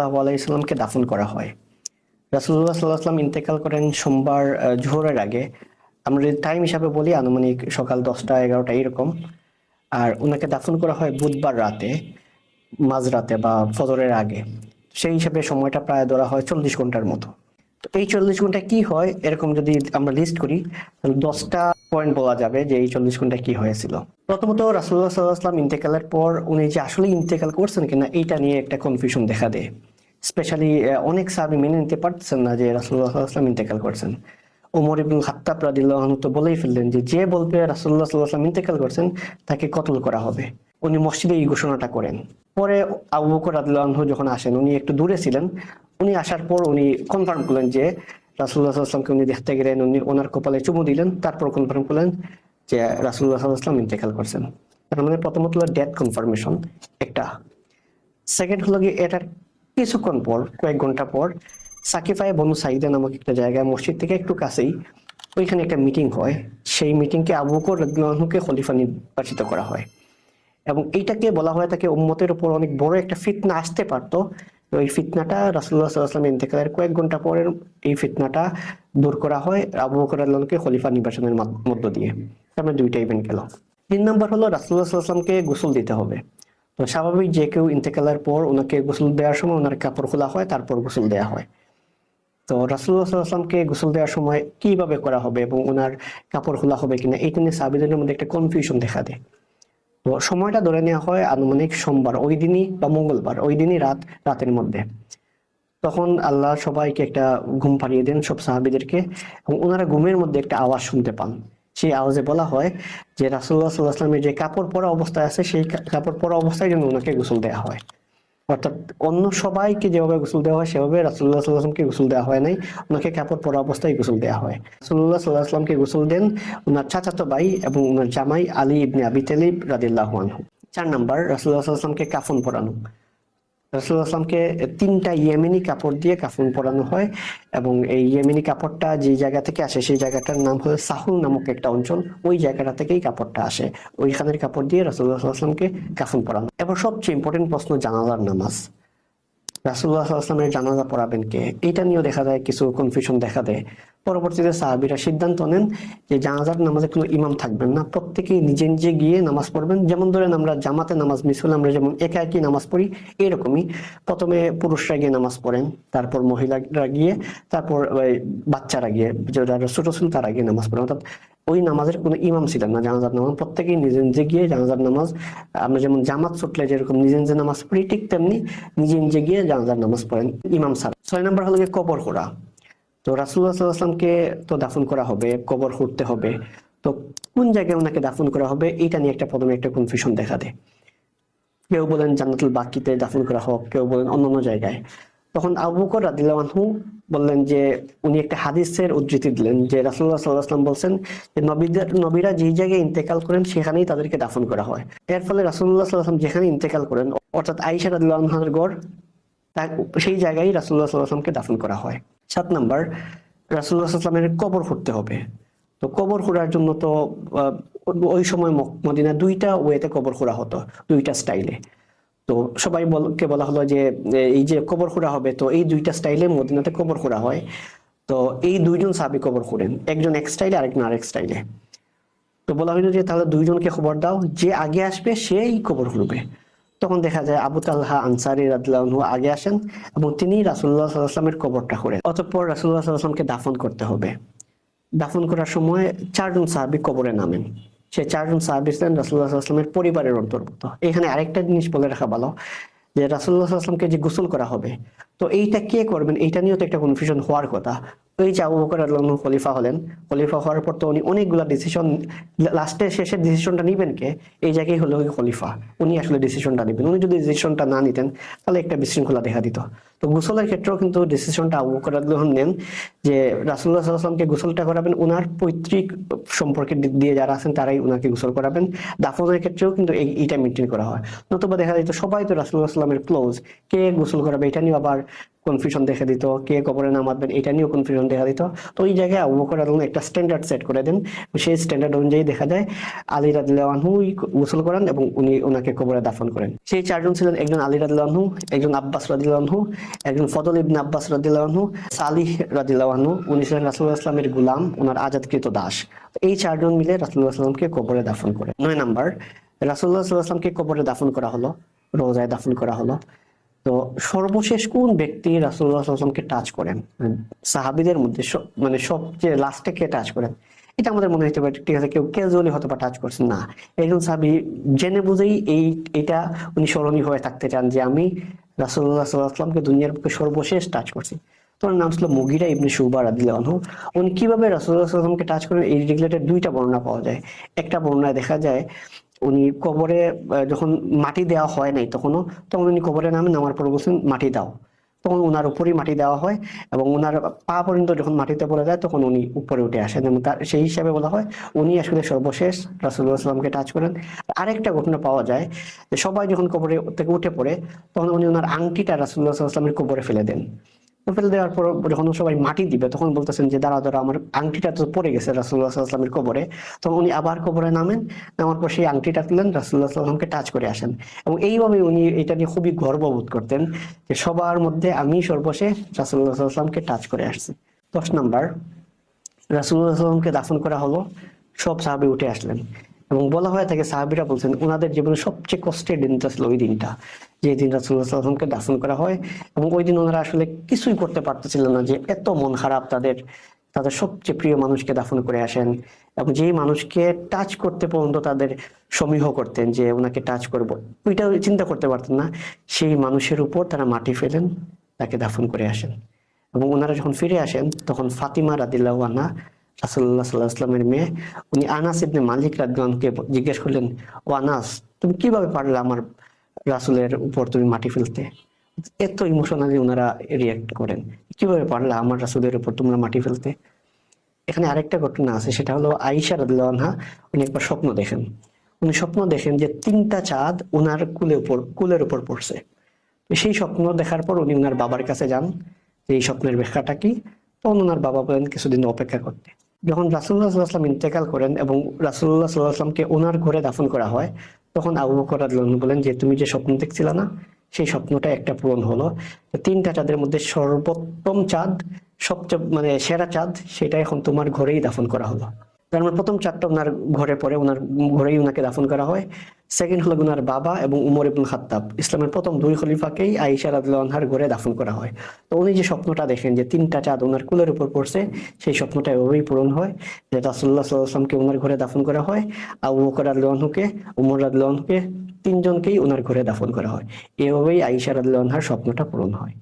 আলাইহিসসালামকে দাফন করা হয়। রাসূলুল্লাহ সাল্লাল্লাহু আলাইহি ওয়াসাল্লাম ইন্তেকাল করেন সোমবার জোহরের আগে। আমরা যদি টাইম হিসাবে বলি আনুমানিক সকাল 10টা 11টা এরকম। আর ওনাকে দাফন করা হয় বুধবার রাতে, মাঝরাতে বা ফজরের আগে। সেই হিসাবে সময়টা প্রায় ধরা হয় 40 ঘন্টার মতো। তো এই 40 ঘন্টা কি হয় এরকম যদি আমরা লিস্ট করি তাহলে 10টা পয়েন্ট বলা যাবে যে এই 40 ঘন্টা কি হয়েছিল। প্রথমত রাসূলুল্লাহ সাল্লাল্লাহু আলাইহি ওয়াসাল্লাম ইন্তেকালের পর উনি যে আসলে ইন্তেকাল করছেন কিনা এইটা নিয়ে একটা কনফিউশন দেখা দেয়। স্পেশালি অনেক সাহাবী মেনে নিতে পারতেছেন না যে রাসূলুল্লাহ সাল্লাল্লাহু আলাইহি ওয়াসাল্লাম ইন্তেকাল করছেন। ওমর ইবনুল খাত্তাব রাদিয়াল্লাহু আনহু তো বলেই ফেললেন যে যে বলবে রাসূলুল্লাহ সাল্লাল্লাহু আলাইহি ওয়াসাল্লাম ইন্তেকাল করছেন তাকে কতল করা হবে। উনি মসজিদে এই ঘোষণাটা করেন। পরে আবু বকর রাদিয়াল্লাহু আনহু যখন আসেন, উনি একটু দূরে ছিলেন, উনি আসার পর উনি কনফার্ম করলেন যে রাসূলুল্লাহ সাল্লাল্লাহু আলাইহি ওয়াসাল্লামকে উনি দেখতে গেলেন, উনি ওনার কপালে চুমু দিলেন, তারপর কনফার্ম করলেন যে রাসূলুল্লাহ সাল্লাল্লাহু আলাইহি ওয়াসাল্লাম ইন্তেকাল করছেন। তার মানে প্রথমত হলো ডেথ কনফার্মেশন একটা। সেকেন্ড হলো কি এটার কিছুক্ষণ পর, কয়েক ঘন্টা পর সাকিফায়ে বনু সাইদা নামক একটা জায়গায় মসজিদ থেকে একটু কাছেই ওইখানে একটা মিটিং হয়। সেই মিটিংকে আবু বকর রাদিয়াল্লাহু আনহুকে খলিফা নির্বাচিত করা হয় এবং এইটাকে বলা হয় তাকে উম্মতের উপর অনেক বড় একটা ফিতনা আসতে পারতো। ওই ফিতনাটা রাসূলুল্লাহ সাল্লাল্লাহু আলাইহি ওয়াসাল্লাম ইন্তেকালের কয়েক ঘন্টা পরের এই ফিতনাটা দূর করা হয় আবু বকর রাদিয়াল্লাহু আনহুকে খলিফা নির্বাচনের মধ্য দিয়ে। তারপরে দুইটা ইভেন্ট গেল। 3 নম্বর হলো রাসূলুল্লাহ সাল্লাল্লাহু আলাইহি ওয়াসাল্লামকে গোসল দিতে হবে। তো স্বাভাবিক যে কেউ ইন্তেকালের পর ওনাকে গোসল দেওয়ার সময় ওনার কাপড় খোলা হয়, তারপর গোসল দেওয়া হয়। তো রাসূলুল্লাহ সাল্লাল্লাহু আলাইহি ওয়াসাল্লামকে গোসল দেওয়ার সময় কিভাবে করা হবে এবং ওনার কাপড় খোলা হবে কিনা এইটা নিয়ে সাহাবীদের মধ্যে একটা কনফিউশন দেখা দেয়। তো সময়টা ধরে নেওয়া হয় আনুমানিক সোমবার ওই দিনই বা মঙ্গলবার ওই দিনই রাতের মধ্যে। তখন আল্লাহ সবাইকে একটা ঘুম পাড়িয়ে দেন, সব সাহাবীদেরকে, এবং ওনারা ঘুমের মধ্যে একটা আওয়াজ শুনতে পান। সেই আওয়াজে বলা হয় যে রাসূলুল্লাহ সাল্লাল্লাহু আলাইহি ওয়াসাল্লামের যে কাপড় পরা অবস্থায় আছে সেই কাপড় পরা অবস্থায় যেন ওনাকে গোসল দেওয়া হয়। অর্থাৎ অন্য সবাইকে যেভাবে গোসল দেওয়া হয় সেভাবে রাসূলুল্লাহ সাল্লাল্লাহু আলাইহি ওয়াসাল্লামকে গোসল দেওয়া হয় নাই, ওনাকে কাপড় পরা অবস্থায় গোসল দেওয়া হয়। রাসূলুল্লাহ সাল্লাল্লাহু আলাইহি ওয়াসাল্লামকে গোসল দেন ওনার চাচাতো ভাই এবং ওনার জামাই আলী ইবনে আবি তালিব রাদিয়াল্লাহু আনহু। 4 নম্বর, রাসূলুল্লাহ সাল্লাল্লাহু আলাইহি ওয়াসাল্লামকে কাফন পরানো। রাসূলুল্লাহ সাল্লাল্লাহু আলাইহি ওয়াসাল্লামকে 3টা ইয়েমেনি কাপড় দিয়ে কাফন পরানো হয় এবং এই ইয়েমেনি কাপড়টা যে জায়গা থেকে আসে সেই জায়গাটার নাম হলো সাহুল নামক একটা অঞ্চল। ওই জায়গাটা থেকেই কাপড়টা আসে, ওইখানের কাপড় দিয়ে রাসূলুল্লাহ সাল্লাল্লাহু আলাইহি ওয়াসাল্লামকে কাফন পরানো। এবার সবচেয়ে ইম্পর্টেন্ট প্রশ্ন, জানাজার নামাজ। রাসূলুল্লাহ সাল্লাল্লাহু আলাইহি ওয়াসাল্লামের জানাজা পড়াবেন কে, এটা নিয়েও দেখা যায় কিছু কনফিউশন দেখা দেয়। পরবর্তীতে সাহাবীরা সিদ্ধান্ত নেন যে জানাজার নামাজে কোনো ইমাম থাকবেন না, প্রত্যেকেই নিজে নিজে গিয়ে নামাজ পড়বেন। যেমন ধরেন আমরা জামাতে নামাজ মিস হলে আমরা যেমন একা একই নামাজ পড়ি, এরকমই প্রথমে পুরুষরা গিয়ে নামাজ পড়েন, তারপর মহিলারা গিয়ে, তারপর বাচ্চারা গিয়ে, যারা ছোট ছিল তারা গিয়ে নামাজ পড়েন। অর্থাৎ ওই নামাজের কোনো ইমাম ছিলেন না, জানাজার নামাজ প্রত্যেকেই নিজে নিজে গিয়ে জানাজার নামাজ, আমরা যেমন জামাত ছুটলে যেরকম নিজে নিজে নামাজ পড়ি ঠিক তেমনি নিজে নিজে গিয়ে জানাজার নামাজ পড়েন ইমাম স্যার। 6 নম্বর হলো কবর খোঁড়া। তো রাসূলুল্লাহ সাল্লাল্লাহু আলাইহি ওয়াসাল্লামকে তো দাফন করা হবে, কবর খুঁড়তে হবে। তো কোন জায়গায় ওনাকে দাফন করা হবে এটা নিয়ে প্রথমে একটা কনফিউশন দেখা দেয়। কেউ বলেন জান্নাতুল বাকিতে দাফন করা হোক, কেউ বলেন অন্যান্য জায়গায়। তখন আবু বকর রাদিয়াল্লাহু আনহু বললেন যে, উনি একটা হাদিসের উদ্ধৃতি দিলেন যে রাসূলুল্লাহ সাল্লাল্লাহু আলাইহি ওয়াসাল্লাম বলছেন যে নবীরা যেই জায়গায় ইন্তেকাল করেন সেখানেই তাদেরকে দাফন করা হয়। এর ফলে রাসূলুল্লাহ সাল্লাল্লাহু আলাইহি ওয়াসাল্লাম যেখানে ইন্তেকাল করেন অর্থাৎ আয়েশা রাদিয়াল্লাহু আনহার ঘর, সেই জায়গায় রাসূলুল্লাহ সাল্লাল্লাহু আলাইহি ওয়াসাল্লামকে দাফন করা হয়। 7 নম্বর, রাসূলুল্লাহ সাল্লাল্লাহু আলাইহি ওয়াসাল্লামের কবর খুঁড়তে হবে। তো কবর খোঁড়ার জন্য তো ওই সময় মদিনা 2টা ওয়েতে কবর খোঁড়া হতো, 2টা স্টাইলে। তো সবাই বলা হলো যে এই যে কবর খোঁড়া হবে, তো এই 2টা স্টাইলে মদিনাতে কবর খোঁড়া হয়। তো এই 2জন সাহাবী কবর খোঁড়েন, একজন এক স্টাইলে আরেকজন আরেক স্টাইলে। তো বলা হলো যে তাহলে 2জনকে খবর দাও, যে আগে আসবে সেই কবর খুঁড়বে। তখন দেখা যায় আবু তালহা আনসারী রাদিয়াল্লাহু আনহু আগে আসেন এবং তিনি রাসূলুল্লাহ সাল্লাল্লাহু আলাইহি ওয়াসাল্লামের কবরটা খোঁড়েন। অতঃপর রাসূলুল্লাহ সাল্লাল্লাহু আলাইহি ওয়াসাল্লামকে দাফন করতে হবে। দাফন করার সময় 4জন সাহাবী কবরে নামেন। সেই 4জন সাহাবী ছিলেন রাসূলুল্লাহ সাল্লাল্লাহু আলাইহি ওয়াসাল্লামের পরিবারের অন্তর্ভুক্ত। এখানে আরেকটা জিনিস বলে রাখা ভালো যে রাসূলুল্লাহ সাল্লাল্লাহু আলাইহি ওয়াসাল্লামকে যে গোসল করা হবে, তো এইটা কে করবেন এইটা নিয়েও তো একটা কনফিউশন হওয়ার কথা। ওই যে আবু বকর রাদিয়াল্লাহু আনহু খলিফা হলেন, খলিফা হওয়ার পর তো উনি অনেকগুলা ডিসিশন, লাস্টে শেষের ডিসিশনটা নিবেন কে, এই জায়গায় হলো খলিফা, উনি আসলে ডিসিশনটা নেবেন। উনি যদি ডিসিশনটা না নিতেন তাহলে একটা বিশৃঙ্খলা দেখা দিত। তো গোসলের ক্ষেত্রেও কিন্তু ডিসিশনটা আবু বকর রাদিয়াল্লাহু আনহু নেন যে রাসূলুল্লাহ সাল্লাল্লাহু আলাইহি ওয়াসাল্লামকে গোসলটা করাবেন, উনার পৈতৃক সম্পর্কের দিক দিয়ে যারা আছেন তারাই উনাকে গোসল করাবেন। দাফনের ক্ষেত্রেও কিন্তু এইটা মেনটেন করা হয়। নতুবা দেখা যেত সবাই তো রাসূলুল্লাহ সাল্লাল্লাহু আলাইহি ওয়াসাল্লামের ক্লোজ, কে গোসল করাবে এটা নিয়ে আবার কনফিউশন দেখা দিত, কে কবরে নামাবেন এটা নিয়েও কনফিউশন দেখা দিত। তো ওই জায়গায় আবু বকর রাদিয়াল্লাহু আনহু একটা স্ট্যান্ডার্ড সেট করে দেন। সেই স্ট্যান্ডার্ড অনুযায়ী দেখা যায় আলী রাদিয়াল্লাহু আনহু গোসল করান এবং উনি ওনাকে কবরে দাফন করেন। সেই 4জন ছিলেন, একজন আলী রাদিয়াল্লাহু আনহু, একজন আব্বাস রাদিয়াল্লাহু আনহু, একজন ফদল ইবনে আব্বাস রাদিয়াল্লাহু আনহু, সালিহ রাদিয়াল্লাহু আনহু, উনি ছিলেন রাসূলুল্লাহ সাল্লাল্লাহু আলাইহি ওয়াসাল্লামের গোলাম, ওনার আজাদকৃত দাস। তো এই চারজন মিলে রাসূলুল্লাহ সাল্লাল্লাহু আলাইহি ওয়াসাল্লামকে কবরে দাফন করে। 9 নাম্বার, রাসূলুল্লাহ সাল্লাল্লাহু আলাইহি ওয়াসাল্লামকে কবরে দাফন করা হলো, রোজায় দাফন করা হলো। তো সর্বশেষ কোন ব্যক্তি রাসূলুল্লাহ সাল্লাল্লাহু আলাইহি ওয়াসাল্লামকে টাচ করেন, সাহাবীদের মধ্যে মানে সবচেয়ে লাস্টে কে টাচ করেন? এটা আমাদের মনে হতে পারে ঠিক আছে কেউ ক্যাজুয়ালি হয়তো বা টাচ করছেন, না, একজন সাহাবী জেনে বুঝেই এটা উনি স্মরণীয় হয়ে থাকতে চান যে আমি রাসূলুল্লাহ সাল্লাল্লাহু আলাইহি ওয়াসাল্লামকে দুনিয়ার বুকে সর্বশেষ টাচ করছি। তো ওনার নাম ছিল মুগিরা ইবনে শুবা রাদিয়াল্লাহু আনহু। উনি কিভাবে রাসূলুল্লাহ সাল্লাল্লাহু আলাইহি ওয়াসাল্লামকে টাচ করেন এই রিলেটেড দুইটা বর্ণনা পাওয়া যায়। একটা বর্ণনায় দেখা যায় উনি কবরে যখন মাটি দেওয়া হয় নাই তখন উনি কবরে নামার পর বলছেন মাটি দাও, তখন ওনার উপরেই মাটি দেওয়া হয় এবং ওনার পা পর্যন্ত যখন মাটিতে পড়ে যায় তখন উনি উপরে উঠে আসেন, এবং তার সেই হিসাবে বলা হয় উনি আসলে সর্বশেষ রাসূলুল্লাহ সাল্লাল্লাহু আলাইহি ওয়াসাল্লামকে টাচ করেন। আরেকটা ঘটনা পাওয়া যায় যে সবাই যখন কবরে থেকে উঠে পড়ে তখন উনি ওনার আংটিটা রাসূলুল্লাহ সাল্লাল্লাহু আলাইহি ওয়াসাল্লামের কবরে ফেলে দেন। ফেলে দেওয়ার পর যখন সবাই মাটি দিবে তখন বলতেছেন যে দাঁড়া দাঁড়া, আমার আংটিটা তো পড়ে গেছে রাসূলুল্লাহ সাল্লাল্লাহু আলাইহি ওয়াসাল্লামের কবরে। তখন উনি আবার কবরে নামার পর সেই আংটিটা তুলেন, রাসূলুল্লাহ সাল্লাল্লাহু আলাইহি ওয়াসাল্লামকে টাচ করে আসেন। এবং এইভাবে উনি এটা নিয়ে খুবই গর্ববোধ করতেন যে সবার মধ্যে আমি সর্বশেষ রাসূলুল্লাহ সাল্লাল্লাহু আলাইহি ওয়াসাল্লামকে টাচ করে আসছি। 10 নাম্বার, রাসূলুল্লাহ সাল্লাল্লাহু আলাইহি ওয়াসাল্লামকে দাফন করা হলো, সব সাহাবী উঠে আসলেন এবং বলা হয়ে থাকে সাহাবীরা বলছেন ওনাদের জীবনে সবচেয়ে কষ্টের দিনটা ছিল ওই দিনটা, যে দিন রাসূলুল্লাহ সাল্লাল্লাহু আলাইহি ওয়াসাল্লামকে দাফন করা হয়। এবং ওই দিন ওনারা আসলে কিছুই করতে পারতেছিলেন না, যে এত মন খারাপ, তাদের সবচেয়ে প্রিয় মানুষকে দাফন করে আসেন এবং যেই মানুষকে টাচ করতে পর্যন্ত তাদের সমীহ করতেন যে ওনাকে টাচ করব, ওইটা চিন্তা করতে পারতেন না, সেই মানুষের উপর তারা মাটি ফেলেন, তাকে দাফন করে আসেন। এবং ওনারা যখন ফিরে আসেন তখন ফাতিমা রাদিয়াল্লাহু আনহা, রাসূলুল্লাহ সাল্লাল্লাহু আলাইহি ওয়াসাল্লামের মেয়ে, উনি আনাস ইবনে মালিক রাদিয়াল্লাহু আনহুকে জিজ্ঞেস করলেন, ও আনাস, তুমি কিভাবে পারলে আমার রাসূলের উপর তুমি মাটি ফেলতে? এত ইমোশনালি ওনারা রিয়াক্ট করেন, কিভাবে পারলে আমার রাসূলের উপর তোমরা মাটি ফেলতে? এখানে আরেকটা ঘটনা আছে, সেটা হলো আয়েশা রাদিয়াল্লাহু আনহা, উনি একবার স্বপ্ন দেখেন। উনি স্বপ্ন দেখেন যে 3টা চাঁদ ওনার কুলের উপর পড়ছে। সেই স্বপ্ন দেখার পর উনি ওনার বাবার কাছে যান যে এই স্বপ্নের ব্যাখ্যাটা কি। তখন ওনার বাবা বলেন কিছুদিন অপেক্ষা করতে। যখন রাসূলুল্লাহ সাল্লাল্লাহু আলাইহি ওয়াসাল্লাম ইন্তেকাল করেন এবং রাসূলুল্লাহ সাল্লাল্লাহু আলাইহি ওয়াসাল্লামকে ওনার ঘরে দাফন করা হয়, তখন আবু বকর রাদিয়াল্লাহু আনহু বলেন যে তুমি যে স্বপ্ন দেখছিলে না, সেই স্বপ্নটা একটা পূরণ হলো। 3টা চাঁদের মধ্যে সর্বোত্তম চাঁদ, সবচেয়ে মানে সেরা চাঁদ, সেটা এখন তোমার ঘরেই দাফন করা হলো। তার মানে প্রথম চাঁদটা ওনার ঘরে পড়ে, ওনার ঘরেই ওনাকে দাফন করা হয়। সেকেন্ড হলো ওনার বাবা এবং উমর ইবনে খাত্তাব, ইসলামের প্রথম 2 খলিফাকেই আয়েশা রাদিয়াল্লাহু আনহার ঘরে দাফন করা হয়। তো উনি যে স্বপ্নটা দেখেন যে 3টা চাঁদ ওনার কুলের উপর পড়ছে, সেই স্বপ্নটা এভাবেই পূরণ হয় যে রাসূলুল্লাহ সাল্লাল্লাহু আলাইহি ওয়াসাল্লামকে ওনার ঘরে দাফন করা হয়, আবু বকর রাদিয়াল্লাহু আনহুকে, উমর রাদিয়াল্লাহু আনহুকে, 3জনকেই ওনার ঘরে দাফন করা হয়। এভাবেই আয়েশা রাদিয়াল্লাহু আনহার স্বপ্নটা পূরণ হয়।